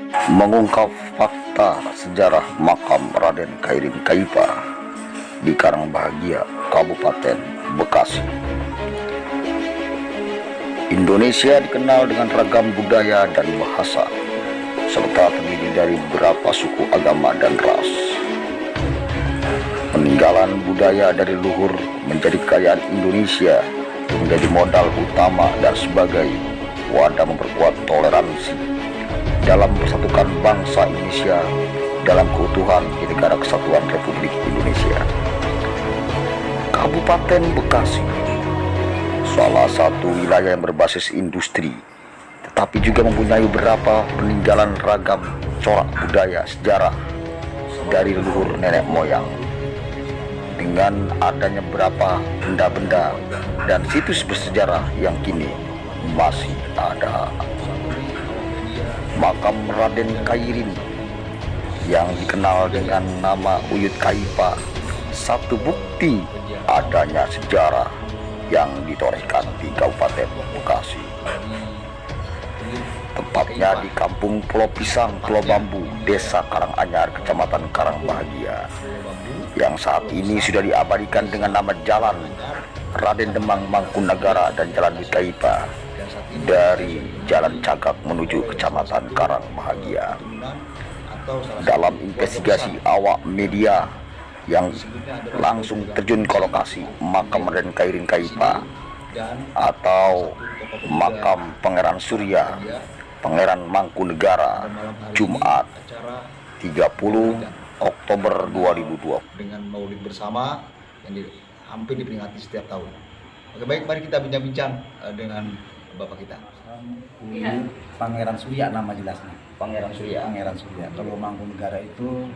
mengungkap fakta sejarah makam Raden Kairin Kaipa di Karangbahagia, Kabupaten Bekasi. Indonesia dikenal dengan ragam budaya dan bahasa, serta terdiri dari beberapa suku, agama, dan ras. Peninggalan budaya dari luhur menjadi kekayaan Indonesia, menjadi modal utama dan sebagai wadah memperkuat toleransi dalam mempersatukan bangsa Indonesia dalam keutuhan di Negara Kesatuan Republik Indonesia. Kabupaten Bekasi salah satu wilayah yang berbasis industri, tetapi juga mempunyai beberapa peninggalan ragam corak budaya sejarah dari leluhur nenek moyang. Dengan adanya beberapa benda-benda dan situs bersejarah yang kini masih ada. Makam Raden Kairin yang dikenal dengan nama Uyut Kaipa, satu bukti adanya sejarah yang ditorehkan di Kabupaten Bekasi. Tepatnya di Kampung Pulau Pisang, Pulau Bambu, Desa Karanganyar, Kecamatan Karangbahagia, yang saat ini sudah diabadikan dengan nama Jalan Raden Demang Mangkunagara dan Jalan Uyut Kaipa dari Jalan Cagak menuju Kecamatan Karangbahagia. Dalam investigasi awak media yang langsung terjun ke lokasi makam Raden Kairin Kaipa atau makam Pangeran Surya, Pangeran Mangkunegara, Jumat 30 Oktober 2020 dengan maulid bersama yang hampir diperingati setiap tahun. Oke, baik, mari kita bincang-bincang dengan Bapak kita. Pangeran Surya nama jelasnya. Pangeran Surya. Pangeran Surya. Kalau Mangkunegara itu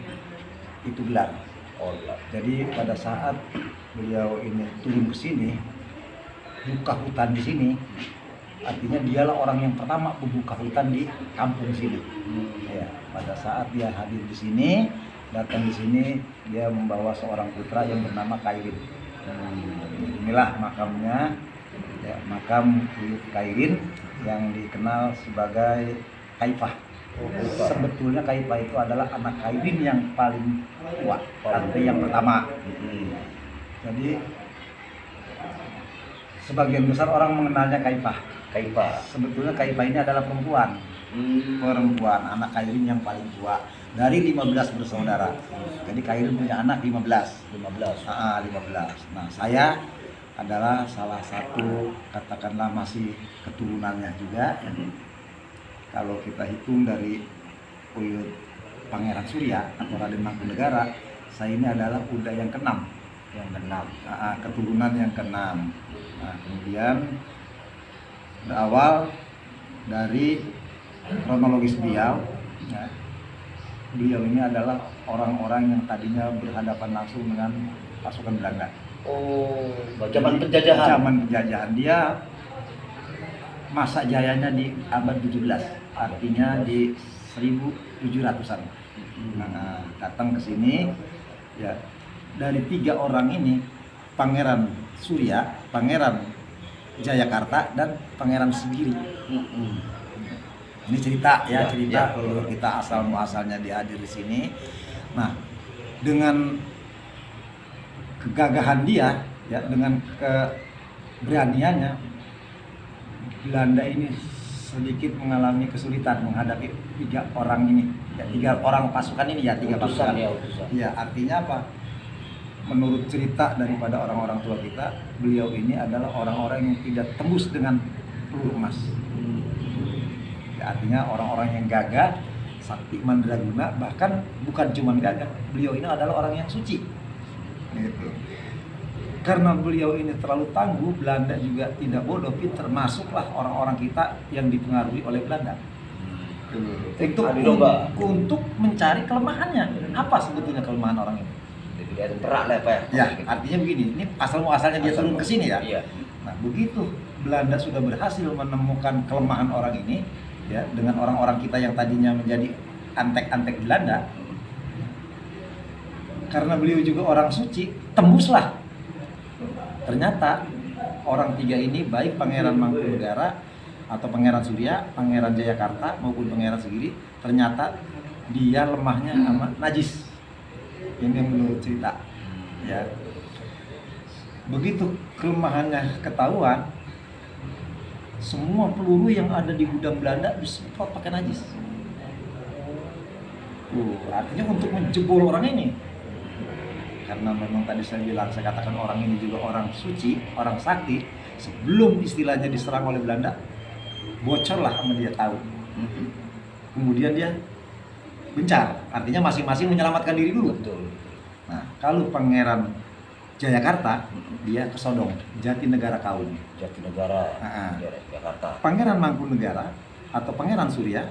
gelar. Oh, iya. Jadi pada saat beliau ini turun ke sini, buka hutan di sini, artinya dialah orang yang pertama membuka hutan di kampung sini. Ya, pada saat dia hadir di sini, datang di sini, dia membawa seorang putra yang bernama Kairin. Inilah makamnya, ya, makam Uyut Kairin yang dikenal sebagai Kaipa. Sebetulnya Kaipa itu adalah anak Kairin yang paling tua, atau yang pertama. Jadi sebagian besar orang mengenalnya Kaipa. Sebetulnya Kaipa ini adalah perempuan. Perempuan, anak Kairin yang paling tua dari 15 bersaudara. Jadi Kairin punya anak 15. 15. Nah, saya adalah salah satu, katakanlah masih keturunannya juga. Kalau kita hitung dari Uyut Pangeran Surya atau Raden Mangkunegara, saya ini adalah udah yang keenam. Keturunan yang keenam. Nah, kemudian berawal dari kronologis beliau, ya, beliau ini adalah orang-orang yang tadinya berhadapan langsung dengan pasukan Belanda. Oh, zaman penjajahan. Zaman penjajahan. Dia masa jayanya di abad 17, artinya di 1700-an. Nah, datang ke sini, ya, dari 3 orang ini, Pangeran Surya, Pangeran Jayakarta, dan Pangeran Sigiri. Ini cerita, ya, cerita kalau kita asal muasalnya dihadir di sini. Nah, dengan kegagahan dia, ya, dengan keberaniannya, Belanda ini sedikit mengalami kesulitan menghadapi 3 orang ini, ya, 3 orang pasukan ini, ya, 3 pasukan. Ya, artinya apa? Menurut cerita daripada orang-orang tua kita, beliau ini adalah orang-orang yang tidak tembus dengan peluru emas. Ya, artinya orang-orang yang gagah, sakti mandraguna, bahkan bukan cuma gagah, beliau ini adalah orang yang suci. Gitu. Karena beliau ini terlalu tangguh, Belanda juga tidak bodoh, termasuklah orang-orang kita yang dipengaruhi oleh Belanda. Untuk mencari kelemahannya. Apa sebetulnya kelemahan orang ini? Tidak ada perak lah, Pak. Ya, artinya begini, ini asal muasalnya dia turun ke sini, ya. Iya. Nah, begitu Belanda sudah berhasil menemukan kelemahan orang ini, ya, dengan orang-orang kita yang tadinya menjadi antek-antek Belanda, karena beliau juga orang suci, tembuslah. Ternyata orang 3 ini, baik Pangeran Mangkunegara atau Pangeran Surya, Pangeran Jayakarta maupun Pangeran Segiri, ternyata dia lemahnya sama najis. Ini menurut cerita. Ya. Begitu kelemahannya ketahuan, semua peluru yang ada di gudang Belanda disemprot pakai najis. Artinya untuk menjebol orang ini. Karena memang tadi saya katakan orang ini juga orang suci, orang sakti. Sebelum istilahnya diserang oleh Belanda, bocorlah sama dia tahu. Kemudian dia gencar, artinya masing-masing menyelamatkan diri dulu. Betul. Nah, kalau Pangeran Jayakarta, dia ke Sodong, Jatinegara Kaum. Jatinegara, Nah, Jakarta. Pangeran Mangkunegara atau Pangeran Surya,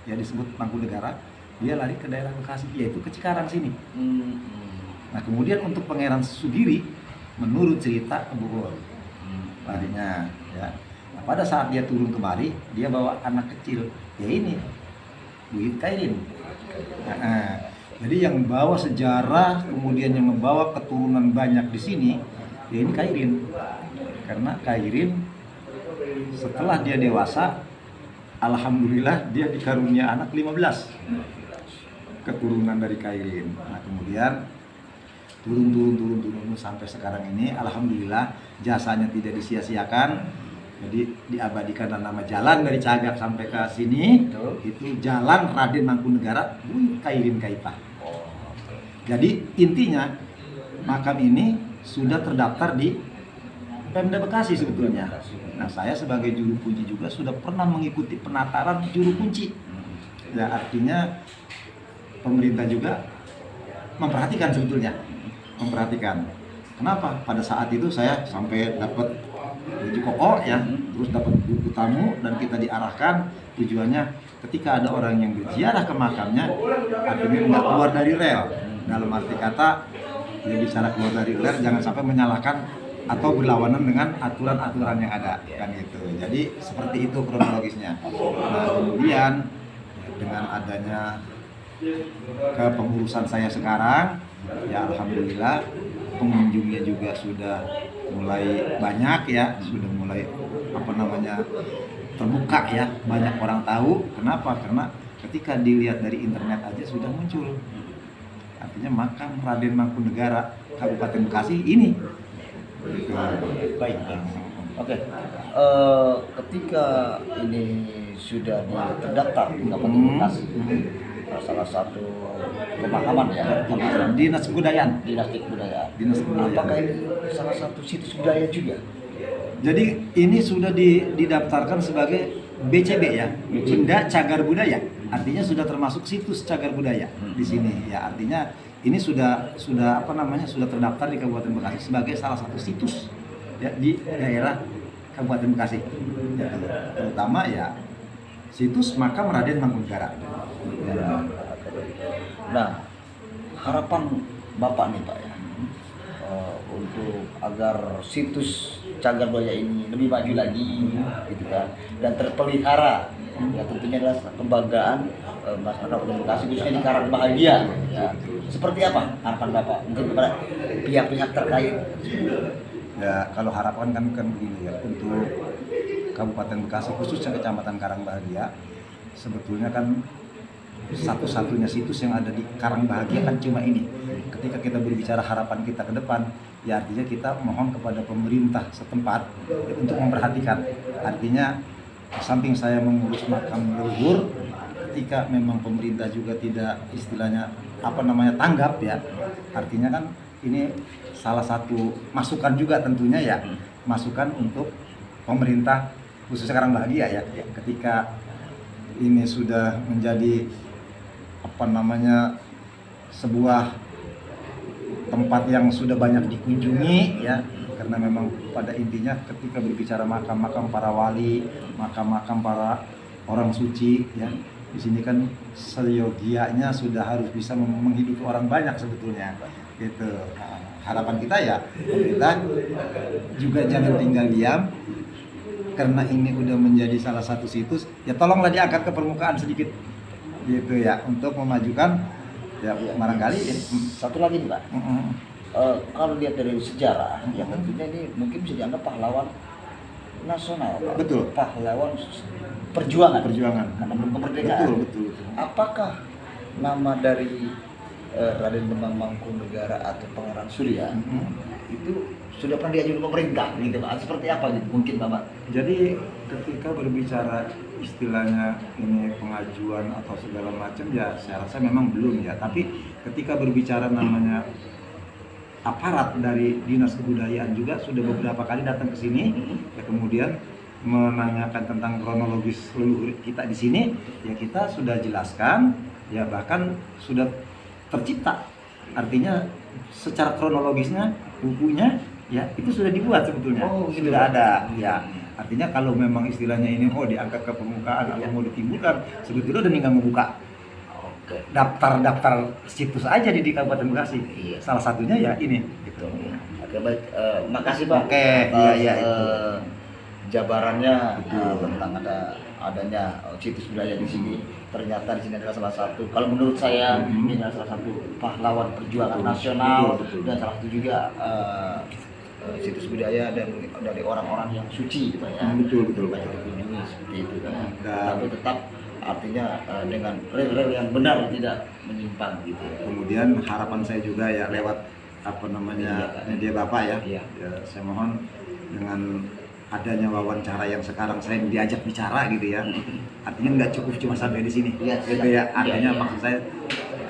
ya disebut Mangkunegara, dia lari ke daerah Bekasi, yaitu ke Cikarang sini. Nah, kemudian untuk Pangeran Sugiri, menurut cerita Kebogor, larinya, ya. Nah, pada saat dia turun kemari, dia bawa anak kecil, ya ini, Buit Kairin. Nah, jadi yang membawa sejarah, kemudian yang membawa keturunan banyak di sini, ya ini Kairin. Karena Kairin setelah dia dewasa, alhamdulillah dia dikarunia anak 15 keturunan dari Kairin. Nah, kemudian turun sampai sekarang ini, alhamdulillah jasanya tidak disia-siakan. Jadi diabadikan nama jalan dari Cagak sampai ke sini. Betul. Itu Jalan Raden Mangkunegara Buit Kairin Kaipah. Jadi intinya makam ini sudah terdaftar di Pemda Bekasi sebetulnya. Nah, saya sebagai juru kunci juga sudah pernah mengikuti penataran juru kunci. Ya, artinya pemerintah juga memperhatikan sebetulnya. Memperhatikan. Kenapa? Pada saat itu saya sampai dapat baju koko ya, terus dapat buku tamu dan kita diarahkan tujuannya ketika ada orang yang berziarah ke makamnya, artinya nggak keluar dari rel. Dalam arti kata, dia bicara keluar dari rel, jangan sampai menyalahkan atau berlawanan dengan aturan-aturan yang ada, kan gitu. Jadi seperti itu kronologisnya. Nah, kemudian dengan adanya kepengurusan saya sekarang, ya alhamdulillah pengunjungnya juga sudah mulai banyak ya, sudah mulai terbuka ya, banyak orang tahu. Kenapa? Karena ketika dilihat dari internet aja sudah muncul. Artinya makam Raden Mangkunegara Kabupaten Bekasi ini. Baik. Oke. Ketika ini sudah terdaftar di Kabupaten Bekasi, salah satu pemakaman ya, Dinas Kebudayaan. Apakah ini salah satu situs budaya juga? Jadi ini sudah didaftarkan sebagai BCB ya, Benda Cagar Budaya. Artinya sudah termasuk situs cagar budaya di sini ya. Artinya ini sudah sudah terdaftar di Kabupaten Bekasi sebagai salah satu situs ya di daerah Kabupaten Bekasi. Ya, terutama ya situs makam Raden Mangkunegara. Nah, harapan Bapak nih Pak ya, untuk agar situs cagar budaya ini lebih maju lagi, gitu kan, dan terpelihara, ya tentunya adalah kebanggaan masyarakat Kabupaten Bekasi khususnya di Karang Bahagia. Ya. Seperti apa harapan Bapak mungkin kepada pihak-pihak terkait? Ya kalau harapan kan begini ya, untuk Kabupaten Bekasi khususnya Kecamatan Karang Bahagia, sebetulnya kan satu-satunya situs yang ada di Karang Bahagia kan cuma ini. Ketika kita berbicara harapan kita ke depan, ya artinya kita mohon kepada pemerintah setempat ya, untuk memperhatikan. Artinya samping saya mengurus makam leluhur, ketika memang pemerintah juga tidak istilahnya tanggap ya, artinya kan ini salah satu masukan juga tentunya ya, masukan untuk pemerintah khususnya Karang Bahagia ya, ketika ini sudah menjadi sebuah tempat yang sudah banyak dikunjungi ya, karena memang pada intinya ketika berbicara makam-makam para wali, makam-makam para orang suci ya, di sini kan seyogianya sudah harus bisa menghidupi orang banyak sebetulnya gitu. Nah, harapan kita ya pemerintah juga jangan tinggal diam, karena ini udah menjadi salah satu situs, ya tolonglah diangkat ke permukaan sedikit gitu ya, untuk memajukan ya barangkali Satu lagi Pak, kalau lihat dari sejarah, ya tentunya ini mungkin bisa dianggap pahlawan nasional, Pak. Betul. Pahlawan perjuangan. Perjuangan. Karena belum kemerdekaan. Betul. Apakah nama dari Raden Demang Mangkunegara atau Pangeran Surya itu sudah pernah diajukan pemerintah gitu Pak? Seperti apa gitu mungkin Bapak? Jadi ketika berbicara istilahnya ini pengajuan atau segala macam ya saya rasa memang belum ya. Tapi ketika berbicara namanya aparat dari Dinas Kebudayaan juga sudah beberapa kali datang ke sini ya, kemudian menanyakan tentang kronologis leluhur kita di sini ya, kita sudah jelaskan ya, bahkan sudah tercipta, artinya secara kronologisnya bukunya ya itu sudah dibuat sebetulnya. Gitu. Sudah ada ya, artinya kalau memang istilahnya ini diangkat ke permukaan atau mau ditimbulkan, sebetulnya udah tinggal membuka daftar situs aja di Kabupaten Bekasi. Salah satunya ya ini gitu. Oke baik, makasih Pak. Oke, iya itu. Jabarannya tentang adanya situs budaya di sini. Ternyata di sini adalah salah satu, kalau menurut saya ini adalah salah satu pahlawan perjuangan nasional, dan salah satu juga situs budaya dari orang-orang yang suci gitu ya. Betul. Banyak dikunjungi seperti itu kan. Tapi tetap artinya dengan rel-rel yang benar, tidak menyimpang gitu ya. Kemudian harapan saya juga ya lewat media Bapak ya. Ya, saya mohon dengan adanya wawancara yang sekarang saya diajak bicara gitu ya, artinya nggak cukup cuma sampai di sini gitu ya, artinya maksud saya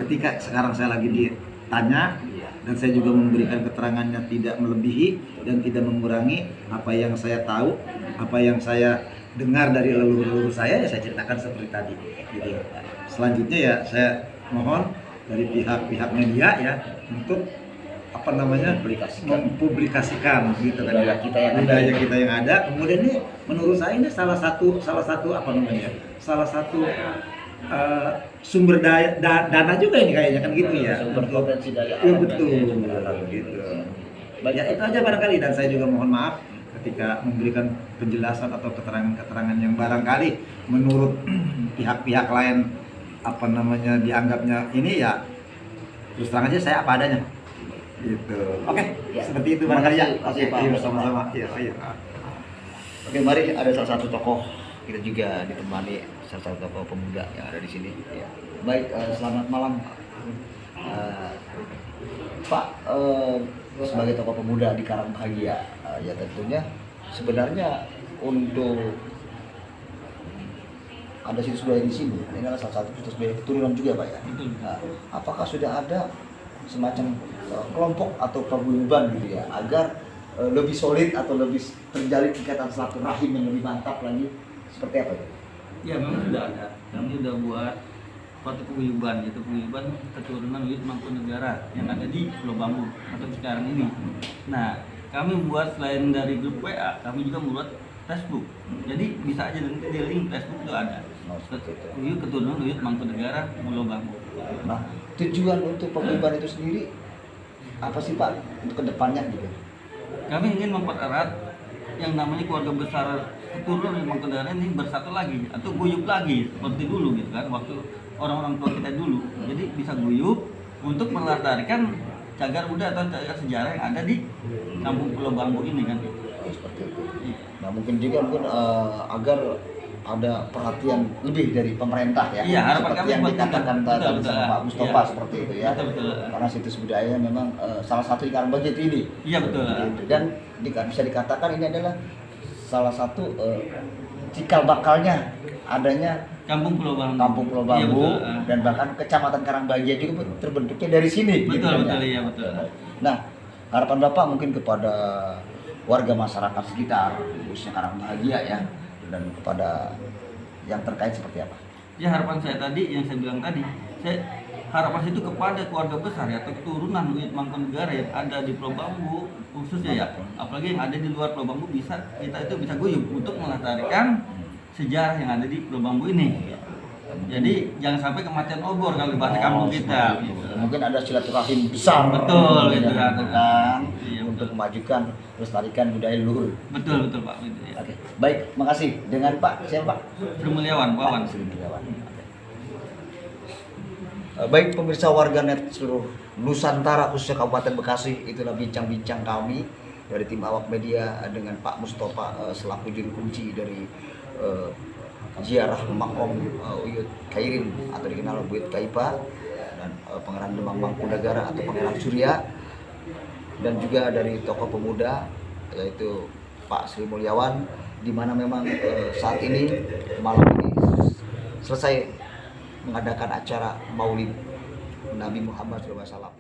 ketika sekarang saya lagi ditanya dan saya juga memberikan keterangannya tidak melebihi dan tidak mengurangi apa yang saya tahu, apa yang saya dengar dari leluhur saya ya saya ceritakan seperti tadi gitu. Selanjutnya ya saya mohon dari pihak media ya untuk mempublikasikan gitu kan budaya kita yang ada. Kemudian ini menurut saya ini salah satu sumber dana juga ini kayaknya kan gitu ya, sumber potensi daya ya, alam betul gitu. Ya itu aja barangkali, dan saya juga mohon maaf ketika memberikan penjelasan atau keterangan yang barangkali menurut pihak-pihak lain dianggapnya ini ya terus terang aja saya apa adanya gitu. Oke, ya. Seperti itu barangkali ya. Oke, Pak. Sama-sama. Iya. Oke, mari ada salah satu tokoh kita juga ditemani salah satu tokoh pemuda yang ada di sini. Ya. Baik, selamat malam Pak. Sebagai tokoh pemuda di Karang Bahagia, ya tentunya sebenarnya untuk ada situs budaya di sini, ini adalah salah satu situs budaya keturunan juga Pak ya. Nah, apakah sudah ada semacam kelompok atau paguyuban gitu ya, agar lebih solid atau lebih terjalin ikatan silaturahim yang lebih mantap lagi, seperti apa ya? Ya memang sudah ada. Kami sudah buat suatu paguyuban, yaitu paguyuban keturunan Uyut Mangkunegara yang ada di Pulau Bambu atau sekarang ini. Nah, kami buat selain dari grup WA, kami juga membuat Facebook. Jadi bisa aja nanti di link Facebook itu ada. Uyut keturunan Uyut Mangkunegara Pulau Bambu. Nah, tujuan untuk paguyuban itu sendiri apa sih Pak untuk kedepannya gitu? Kami ingin mempererat yang namanya keluarga besar keturunan Mangkunegara ini bersatu lagi atau guyup lagi seperti dulu gitu kan, waktu orang-orang tua kita dulu. Jadi bisa guyup untuk melestarikan cagar budaya atau cagar sejarah yang ada di Kampung Pulau Bambu ini kan. Seperti itu. Nah mungkin juga agar ada perhatian lebih dari pemerintah ya. Iya, harapan seperti kami yang dikatakan tadi sama Pak Mustafa seperti itu ya. Betul. Karena situs budaya memang salah satu di Karang Bahagia ini. Iya betul. Dan bisa dikatakan ini adalah salah satu cikal bakalnya adanya Kampung Pulau Bambu. Kampung Pulau Bambu Iya, dan bahkan Kecamatan Karang Bahagia juga terbentuknya dari sini. Betul, gitu, iya betul. Nah, harapan Bapak mungkin kepada warga masyarakat sekitar, khususnya Karang Bahagia ya, dan kepada yang terkait seperti apa? Ya harapan saya tadi yang saya bilang tadi, harapan itu kepada keluarga besar ya, atau keturunan Uyut Mangkunegara yang ada di Pulau Bambu khususnya ya, apalagi yang ada di luar Pulau Bambu, kita itu bisa guyup untuk melestarikan sejarah yang ada di Pulau Bambu ini. Jadi jangan sampai kematian obor kalau bahasa kampung kita. Mungkin ada silaturahim besar. Betul, yang itu dilakukan iya, untuk memajukan melestarikan budaya leluhur. Betul Pak. Gitu, ya. Oke, baik, makasih. Dengan Pak siapa Pak? Sri Mulyawan, Wawan. Sri Mulyawan. Baik pemirsa warganet seluruh Nusantara khususnya Kabupaten Bekasi, itulah bincang-bincang kami dari tim awak media dengan Pak Mustafa selaku juru kunci dari ziarah makom Uyut Khairin atau dikenal Buyut Kaifa, dan Pangeran Demang Mangkunegara atau Pangeran Surya, dan juga dari tokoh pemuda yaitu Pak Sri Mulyawan, di mana memang saat ini malam ini selesai mengadakan acara Maulid Nabi Muhammad SAW.